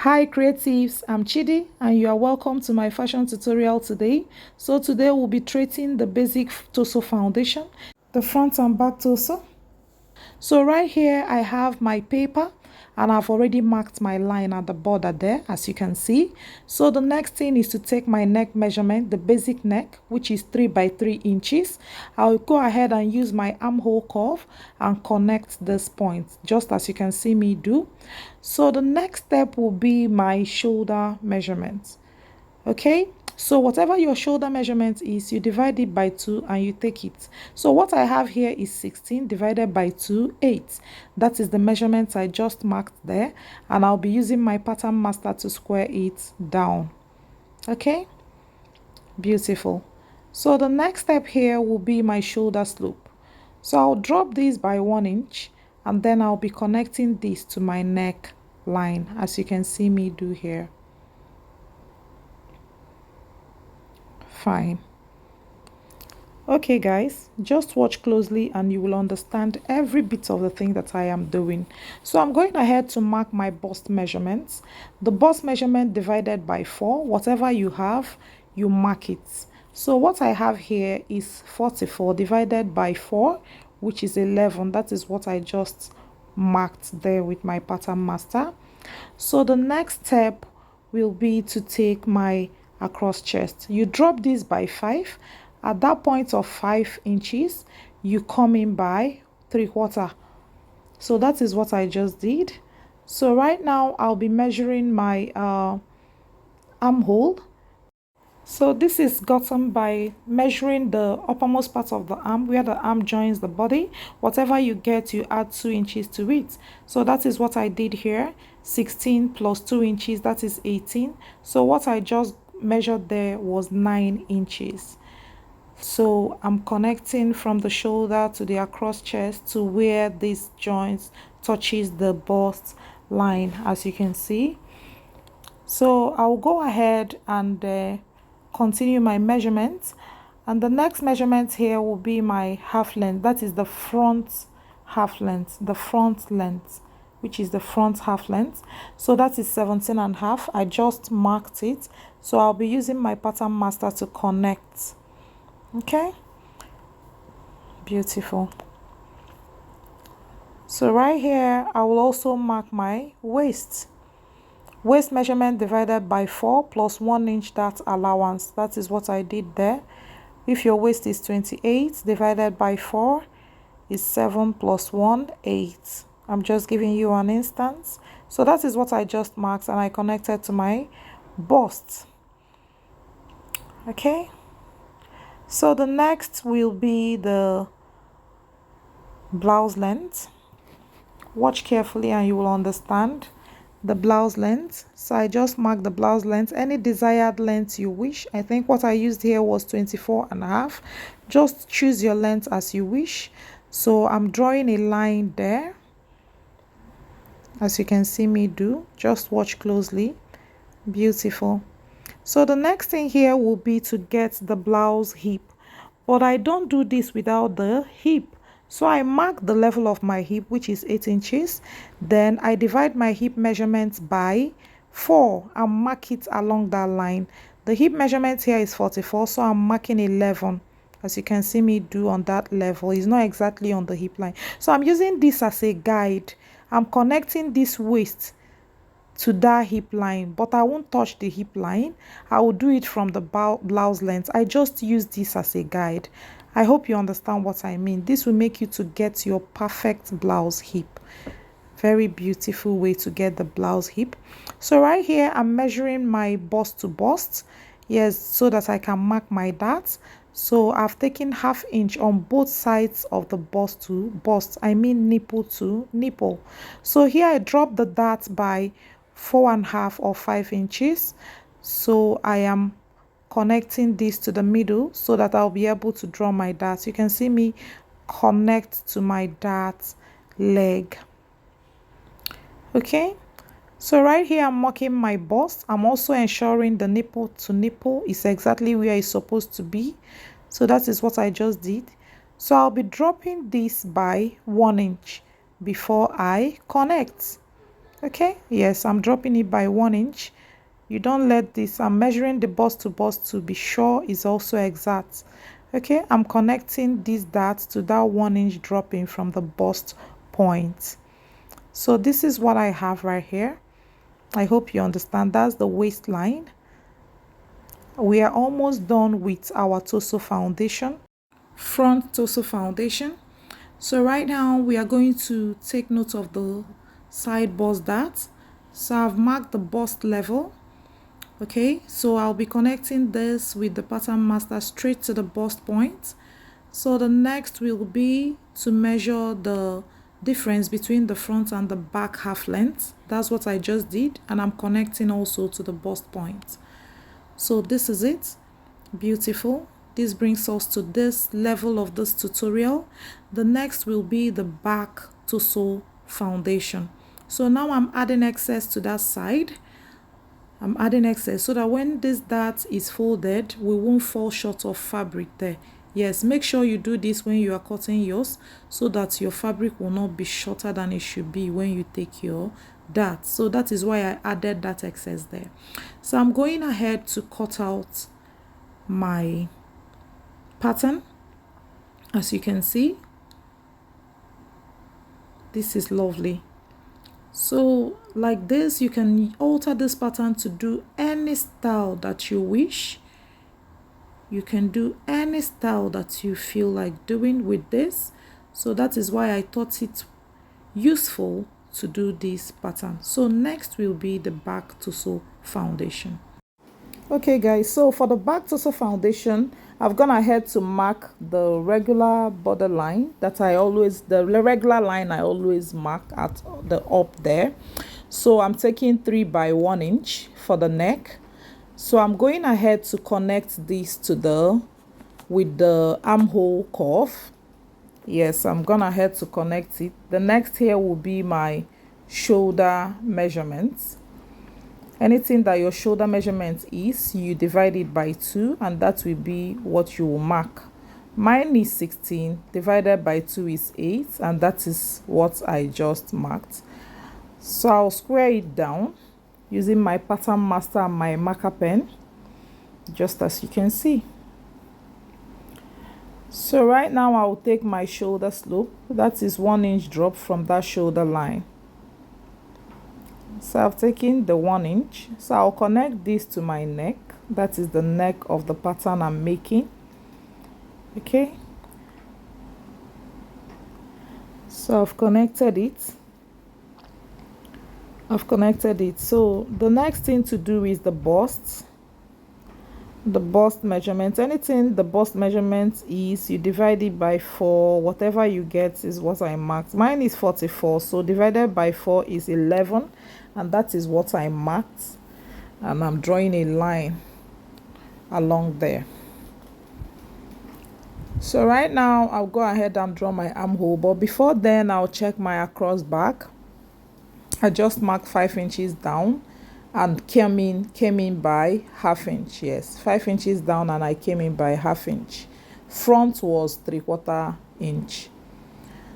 Hi creatives, I'm Chidi and you are welcome to my fashion tutorial today. So today we'll be treating the basic torso foundation, the front and back torso. So right here I have my paper and I've already marked my line at the border there, as you can see. So the next thing is to take my neck measurement, the basic neck, which is 3 by 3 inches. I'll go ahead and use my armhole curve and connect this point, just as you can see me do. So the next step will be my shoulder measurement. Okay, so whatever your shoulder measurement is, you divide it by 2 and you take it. So what I have here is 16 divided by 2, 8. That is the measurement I just marked there, and I'll be using my pattern master to square it down. Okay, beautiful. So the next step here will be my shoulder slope. So I'll drop this by 1 inch and then I'll be connecting this to my neck line, as you can see me do here. Fine. Okay guys, just watch closely and you will understand every bit of the thing that I am doing. So I'm going ahead to mark my bust measurements. The bust measurement divided by 4, whatever you have, you mark it. So what I have here is 44 divided by 4, which is 11. That is what I just marked there with my pattern master. So the next step will be to take my across chest. You drop this by 5. At that point of 5 inches, you come in by 3/4. So that is what I just did. So right now I'll be measuring my armhole. So this is gotten by measuring the uppermost part of the arm, where the arm joins the body. Whatever you get, you add 2 inches to it. So that is what I did here. 16 plus 2 inches, that is 18. So what I just measured there was 9 inches. So I'm connecting from the shoulder to the across chest to where this joint touches the bust line, as you can see. So I'll go ahead and continue my measurements, and the next measurement here will be my half length. That is the front half length, the front length, which is the front half length. So that is 17.5. I just marked it, so I'll be using my pattern master to connect. Okay, beautiful. So right here I will also mark my waist measurement divided by 4 plus 1 inch, that allowance. That is what I did there. If your waist is 28, divided by 4 is 7 plus 1, 8. I'm just giving you an instance. So that is what I just marked and I connected to my bust. Okay, so the next will be the blouse length. Watch carefully and you will understand the blouse length. So I just marked the blouse length, any desired length you wish. I think what I used here was 24.5. Just choose your length as you wish. So I'm drawing a line there, as you can see me do. Just watch closely. Beautiful. So the next thing here will be to get the blouse hip, but I don't do this without the hip. So I mark the level of my hip, which is 8 inches. Then I divide my hip measurements by 4 and mark it along that line. The hip measurement here is 44, so I'm marking 11, as you can see me do on that level. It's not exactly on the hip line. So I'm using this as a guide. I'm connecting this waist to that hip line, but I won't touch the hip line. I will do it from the blouse length. I just use this as a guide. I hope you understand what I mean. This will make you to get your perfect blouse hip. Very beautiful way to get the blouse hip. So right here I'm measuring my bust to bust, yes, so that I can mark my darts. So I've taken 1/2 inch on both sides of the bust to bust, I mean nipple to nipple. So here I drop the dart by 4.5 or 5 inches. So I am connecting this to the middle so that I'll be able to draw my dart. You can see me connect to my dart leg. Okay, so right here I'm marking my bust. I'm also ensuring the nipple to nipple is exactly where it's supposed to be. So that is what I just did. So I'll be dropping this by 1 inch before I connect. Okay, yes, I'm dropping it by 1 inch. You don't let this, I'm measuring the bust to be sure is also exact. Okay, I'm connecting this dart to that 1 inch dropping from the bust point. So this is what I have right here. I hope you understand. That's the waistline. We are almost done with our torso foundation, front torso foundation. So right now we are going to take note of the side bust dart. So I've marked the bust level. Okay, so I'll be connecting this with the pattern master straight to the bust point. So the next will be to measure the difference between the front and the back half length. That's what I just did, and I'm connecting also to the bust point. So this is it. Beautiful. This brings us to this level of this tutorial. The next will be the back torso foundation. So now I'm adding excess to that side. I'm adding excess so that when this dart is folded, we won't fall short of fabric there. Yes, make sure you do this when you are cutting yours so that your fabric will not be shorter than it should be when you take your dart. So that is why I added that excess there. So I'm going ahead to cut out my pattern. As you can see, this is lovely. So like this, you can alter this pattern to do any style that you wish. You can do any style that you feel like doing with this. So that is why I thought it useful to do this pattern. So next will be the back torso foundation. Okay guys, so for the back torso foundation, I've gone ahead to mark the regular border line that the regular line I always mark at the up there. So I'm taking 3 by 1 inch for the neck. So I'm going ahead to connect this to with the armhole curve. Yes, I'm gonna ahead to connect it. The next here will be my shoulder measurements. Anything that your shoulder measurement is, you divide it by 2, and that will be what you will mark. Mine is 16 divided by 2 is 8, and that is what I just marked. So I'll square it down using my pattern master and my marker pen, just as you can see. So right now I'll take my shoulder slope, that is 1 inch drop from that shoulder line. So I've taken the 1 inch, so I'll connect this to my neck, that is the neck of the pattern I'm making. Okay, so I've connected it. So the next thing to do is the bust measurement. Anything the bust measurement is, you divide it by 4. Whatever you get is what I marked. Mine is 44, so divided by 4 is 11, and that is what I marked, and I'm drawing a line along there. So right now I'll go ahead and draw my armhole, but before then I'll check my across back. I just marked 5 inches down and came in by ½ inch. Yes, 5 inches down, and I came in by ½ inch. Front was 3/4 inch.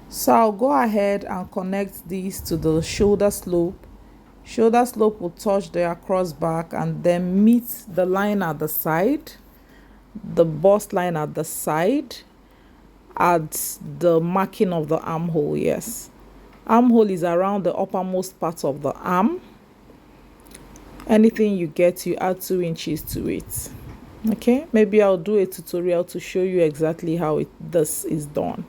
So I'll go ahead and connect these to the shoulder slope. Shoulder slope will touch the across back and then meet the line at the side, the bust line at the side, at the marking of the armhole. Yes, armhole is around the uppermost part of the arm. Anything you get, you add 2 inches to it. Okay, maybe I'll do a tutorial to show you exactly how this is done.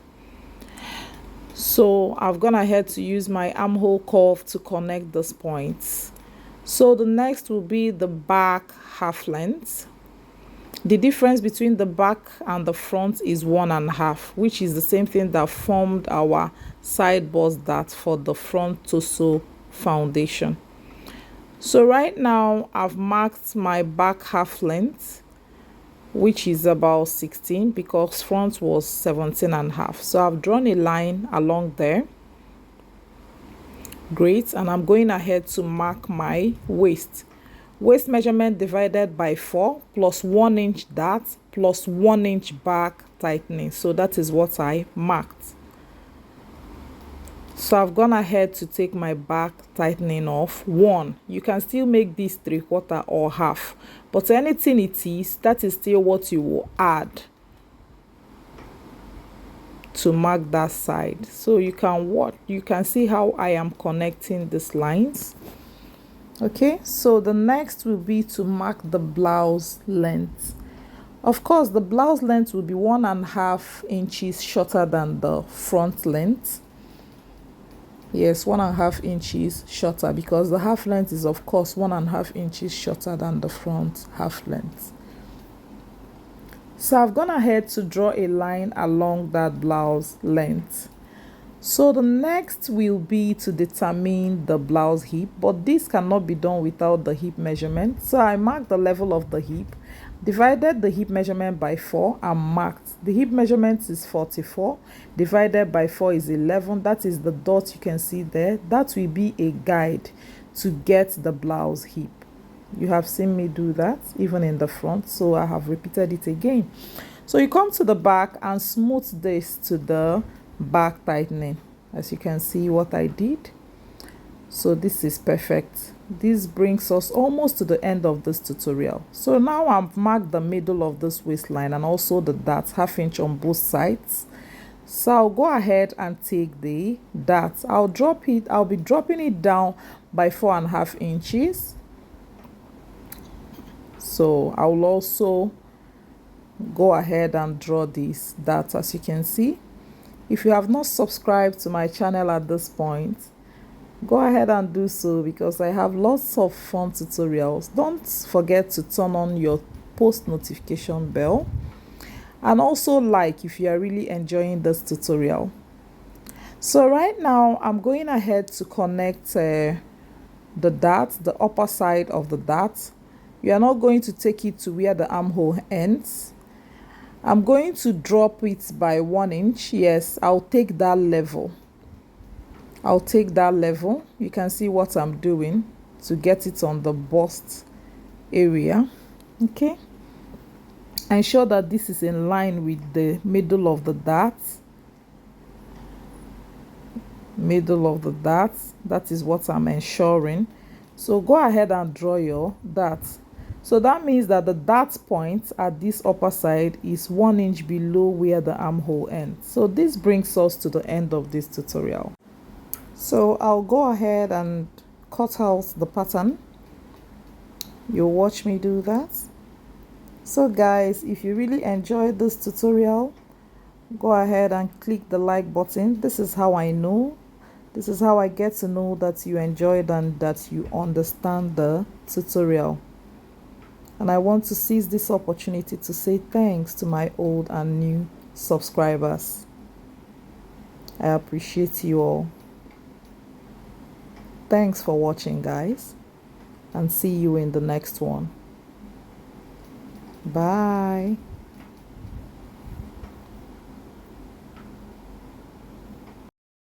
So I've gone ahead to use my armhole curve to connect these points. So the next will be the back half length. The difference between the back and the front is 1.5, which is the same thing that formed our side bust dart for the front torso foundation. So right now I've marked my back half length, which is about 16, because front was 17.5. So I've drawn a line along there. Great. And I'm going ahead to mark my waist measurement divided by 4 plus 1 inch dart plus 1 inch back tightening. So that is what I marked. So I've gone ahead to take my back tightening off. One, you can still make this 3/4 or half, but anything it is, that is still what you will add to mark that side. So you can see how I am connecting these lines. Okay, so the next will be to mark the blouse length. Of course, the blouse length will be 1.5 inches shorter than the front length. Yes, 1.5 inches shorter, because the half length is of course 1.5 inches shorter than the front half length. So I've gone ahead to draw a line along that blouse length. So the next will be to determine the blouse hip, but this cannot be done without the hip measurement. So I marked the level of the hip, divided the hip measurement by 4 and marked. The hip measurement is 44, divided by 4 is 11. That is the dot you can see there. That will be a guide to get the blouse hip. You have seen me do that even in the front, so I have repeated it again. So you come to the back and smooth this to the back tightening, as you can see what I did. So this is perfect. This brings us almost to the end of this tutorial. So now I've marked the middle of this waistline and also the dart, 1/2 inch on both sides. So I'll go ahead and take the dart. I'll be dropping it down by 4.5 inches. So I will also go ahead and draw this dart, as you can see. If you have not subscribed to my channel at this point, go ahead and do so, because I have lots of fun tutorials. Don't forget to turn on your post notification bell, and also like if you are really enjoying this tutorial. So right now I'm going ahead to connect the dart, the upper side of the dart. You are not going to take it to where the armhole ends. I'm going to drop it by 1 inch. Yes, I'll take that level. I'll take that level. You can see what I'm doing to get it on the bust area. Okay. Ensure that this is in line with the middle of the dart. Middle of the dart. That is what I'm ensuring. So go ahead and draw your dart. So that means that the dart point at this upper side is 1 inch below where the armhole ends. So this brings us to the end of this tutorial. So I'll go ahead and cut out the pattern. You'll watch me do that. So guys, if you really enjoyed this tutorial, go ahead and click the like button. This is how I know. This is how I get to know that you enjoyed and that you understand the tutorial. And I want to seize this opportunity to say thanks to my old and new subscribers. I appreciate you all. Thanks for watching, guys, and see you in the next one. Bye.